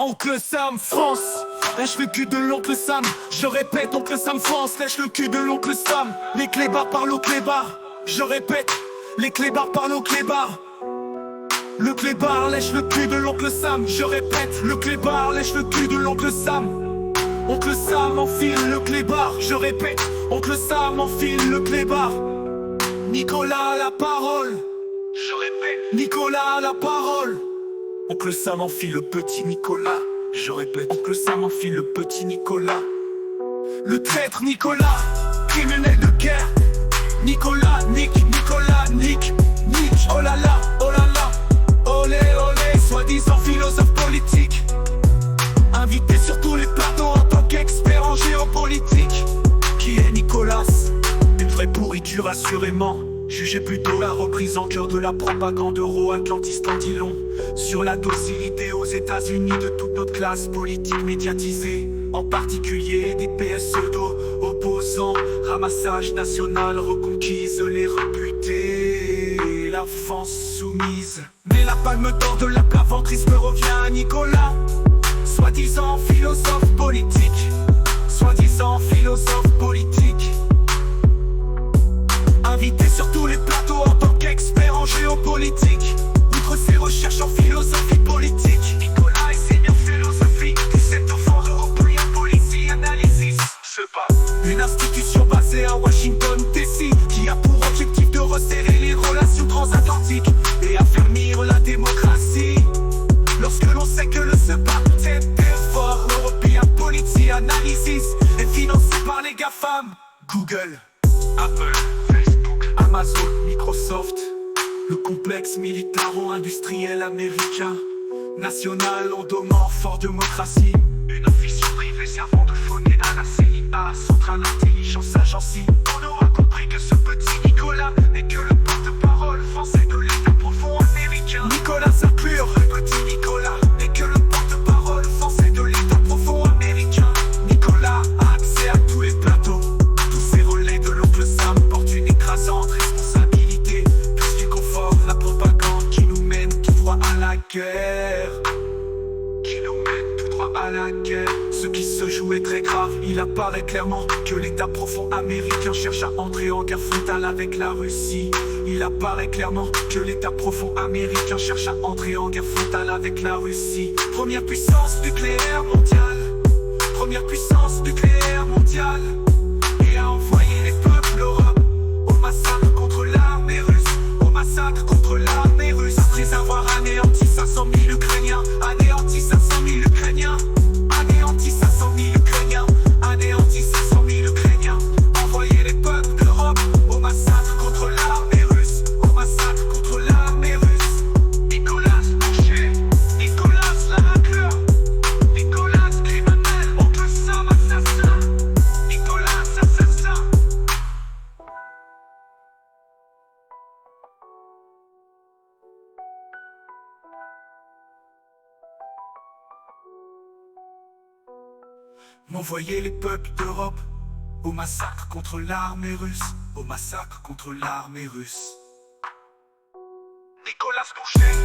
Oncle Sam France, lèche le cul de l'oncle Sam. Je répète, oncle Sam France, lèche le cul de l'oncle Sam. Les clébards parlent aux clébards. Je répète, les clébards parlent aux clébards. Le clébard lèche le cul de l'oncle Sam. Je répète, le clébard lèche le cul de l'oncle Sam. Oncle Sam enfile le clébard. Je répète, oncle Sam enfile le clébard. Nicolas a la parole. Je répète, Nicolas a la parole. Oncle Sam enfile le petit Nicolas. Je répète, oncle Sam enfile le petit Nicolas. Le traître Nicolas, criminel de guerre. Nicolas, Nick, oh là là, olé, olé, soi-disant philosophe politique. Invité sur tous les plateaux en tant qu'expert en géopolitique. Qui est Nicolas? Une vraie pourriture assurément. Jugez plutôt la reprise en cœur de la propagande euro-atlantiste en dit long sur la docilité aux États-Unis de toute notre classe politique médiatisée, en particulier des PS pseudo-opposants. Ramassage national reconquise, les rebutés, la France soumise. Mais la palme d'or de l'aplaventrisme revient à Nicolas, soi-disant philosophe politique, soi-disant philosophe politique. Invité sur tous les plateaux en tant qu'expert en géopolitique. Outre ses recherches en philosophie politique, Nicolas enseigne en philosophie 17 enfants européens, policy analysis. C'est pas une institution basée à Washington DC, qui a pour objectif de resserrer les relations transatlantiques et affermir la démocratie. Lorsque l'on sait que le SEPA, cet effort européen policy analysis, est financé par les GAFAM, Google, Apple, Amazon, Microsoft, le complexe militaro-industriel américain, national endomant fort démocratie, une officier privée servant de faune à la CIA, centrale intelligence agency. On aura compris que ce petit Nicolas n'est que le porte-parole français de l'État profond américain. Nicolas Sarclure, le petit Nicolas n'est que le porte-parole français de l'État profond américain. Nicolas a accès à tous les plateaux. Tous ces relais de l'oncle Sam portent une écrasante responsabilité, puisqu'ils confortent la propagande qui nous mène tout droit à la guerre. Qui nous mène tout droit à la guerre. Ce qui se joue est très grave. Il apparaît clairement que l'État profond américain cherche à entrer en guerre frontale avec la Russie. Il apparaît clairement que l'État profond américain cherche à entrer en guerre frontale avec la Russie. Première puissance nucléaire mondiale. Première puissance nucléaire mondiale. Et a envoyé les peuples d'Europe au massacre contre l'armée russe. Au massacre contre l'armée russe. Après avoir anéanti 500 000 Ukrainiens. Anéanti 500 000 Ukrainiens. Anéanti 500 000 Ukrainiens. Anéanti 500 000 Ukrainiens. Envoyer les peuples d'Europe au massacre contre l'armée russe. Au massacre contre l'armée russe. Nicolas Boucher. Nicolas Laracleur. Nicolas criminel. Oncle Sam assassin. Nicolas assassin. M'envoyer les peuples d'Europe au massacre contre l'armée russe. Au massacre contre l'armée russe. Nicolas Boucher.